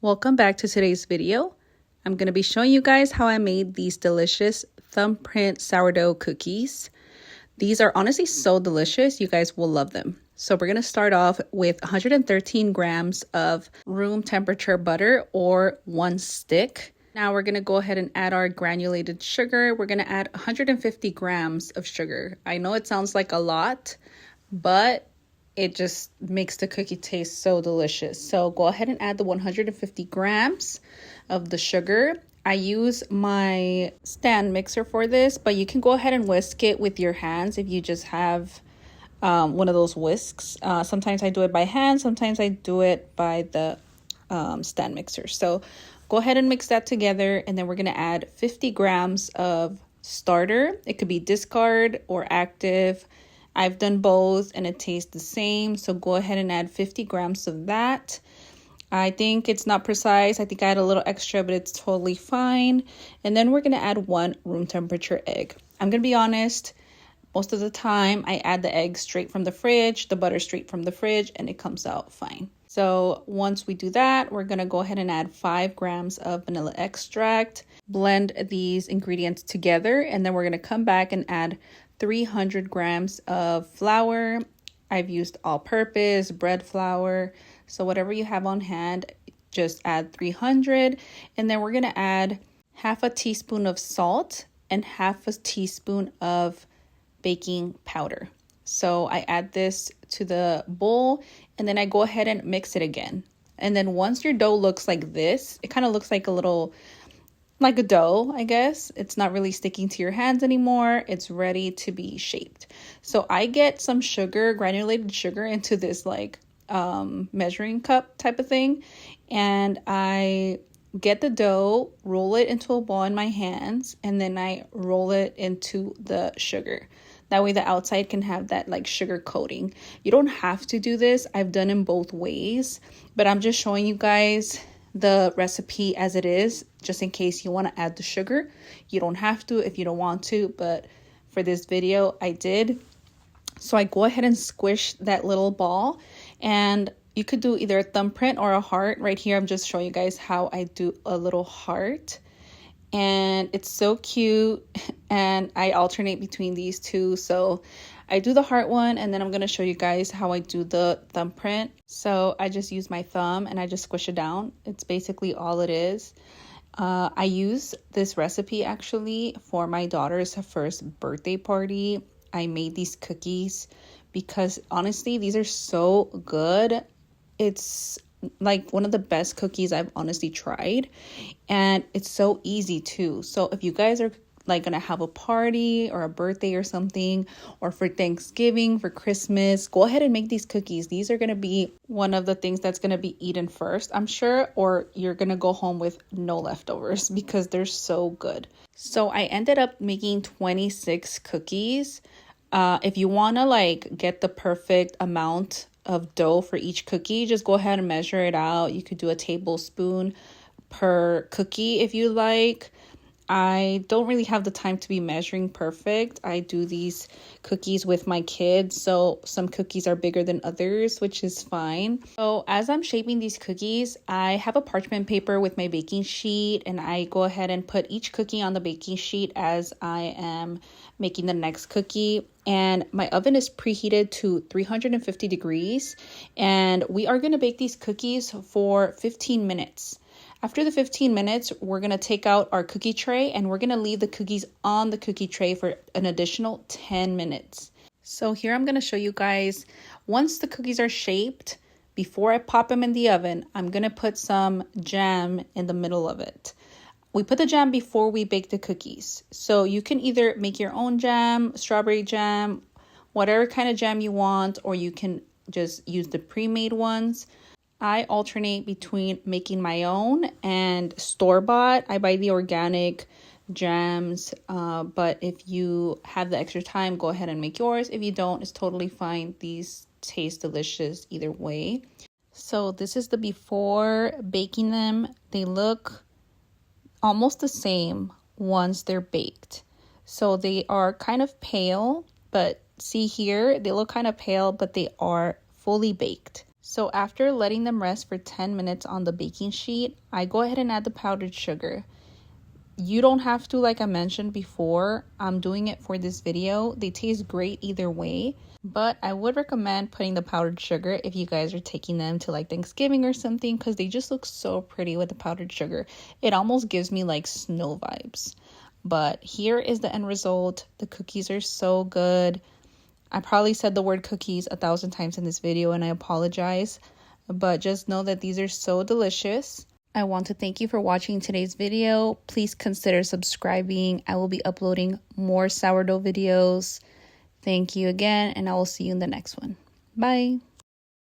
Welcome back to today's video. I'm going to be showing you guys how I made these delicious thumbprint sourdough cookies. These are honestly so delicious. You guys will love them. So we're going to start off with 113 grams of room temperature butter or 1 stick. Now we're going to go ahead and add our granulated sugar. We're going to add 150 grams of sugar. I know it sounds like a lot, but it just makes the cookie taste so delicious. So go ahead and add the 150 grams of the sugar. I use my stand mixer for this, but you can go ahead and whisk it with your hands if you just have one of those whisks. Sometimes I do it by hand, sometimes I do it by the stand mixer. So go ahead and mix that together, and then we're gonna add 50 grams of starter. It could be discard or active. I've done both and it tastes the same. So go ahead and add 50 grams of that. I think it's not precise. I think I add a little extra, but it's totally fine. And then we're going to add 1 room temperature egg. I'm going to be honest. Most of the time I add the egg straight from the fridge, the butter straight from the fridge, and it comes out fine. So once we do that, we're going to go ahead and add 5 grams of vanilla extract. Blend these ingredients together, and then we're going to come back and add 300 grams of flour. I've used all-purpose, bread flour. So whatever you have on hand, just add 300. And then we're going to add half a teaspoon of salt and half a teaspoon of baking powder. So I add this to the bowl, and then I go ahead and mix it again. And then once your dough looks like this, it kind of looks like like a dough, I guess. It's not really sticking to your hands anymore. It's ready to be shaped. So I get some sugar, granulated sugar, into this measuring cup type of thing. And I get the dough, roll it into a ball in my hands, and then I roll it into the sugar. That way the outside can have that sugar coating. You don't have to do this. I've done it both ways, but I'm just showing you guys the recipe as it is, just in case you want to add the sugar. You don't have to if you don't want to, but for this video I did. So I go ahead and squish that little ball, and you could do either a thumbprint or a heart. Right here I'm just showing you guys how I do a little heart, and it's so cute, and I alternate between these two. So I do the heart one, and then I'm going to show you guys how I do the thumbprint. So I just use my thumb and I just squish it down. It's basically all it is. I use this recipe actually for my daughter's first birthday party. I made these cookies because honestly, these are so good. It's like one of the best cookies I've honestly tried, and it's so easy too. So if you guys are gonna have a party or a birthday or something, or for Thanksgiving, for Christmas, go ahead and make these cookies. These are gonna be one of the things that's gonna be eaten first, I'm sure, or you're gonna go home with no leftovers because they're so good. So I ended up making 26 cookies. If you wanna get the perfect amount of dough for each cookie, just go ahead and measure it out. You could do a tablespoon per cookie if you like. I don't really have the time to be measuring perfect. I do these cookies with my kids, so some cookies are bigger than others, which is fine. So as I'm shaping these cookies, I have a parchment paper with my baking sheet, and I go ahead and put each cookie on the baking sheet as I am making the next cookie. And my oven is preheated to 350 degrees, and we are going to bake these cookies for 15 minutes. After the 15 minutes, we're going to take out our cookie tray, and we're going to leave the cookies on the cookie tray for an additional 10 minutes. So here I'm going to show you guys, once the cookies are shaped, before I pop them in the oven, I'm going to put some jam in the middle of it. We put the jam before we bake the cookies. So you can either make your own jam, strawberry jam, whatever kind of jam you want, or you can just use the pre-made ones. I alternate between making my own and store-bought. I buy the organic jams, but if you have the extra time, go ahead and make yours. If you don't, it's totally fine. These taste delicious either way. So this is the before baking them. They look almost the same once they're baked. So they are kind of pale, but see here, they look kind of pale, but they are fully baked. So after letting them rest for 10 minutes on the baking sheet, I go ahead and add the powdered sugar. You don't have to, like I mentioned before. I'm doing it for this video. They taste great either way, but I would recommend putting the powdered sugar if you guys are taking them to like Thanksgiving or something, because they just look so pretty with the powdered sugar. It almost gives me like snow vibes. But here is the end result. The cookies are so good. I probably said the word cookies 1,000 times in this video, and I apologize, but just know that these are so delicious. I want to thank you for watching today's video. Please consider subscribing. I will be uploading more sourdough videos. Thank you again, and I will see you in the next one. Bye.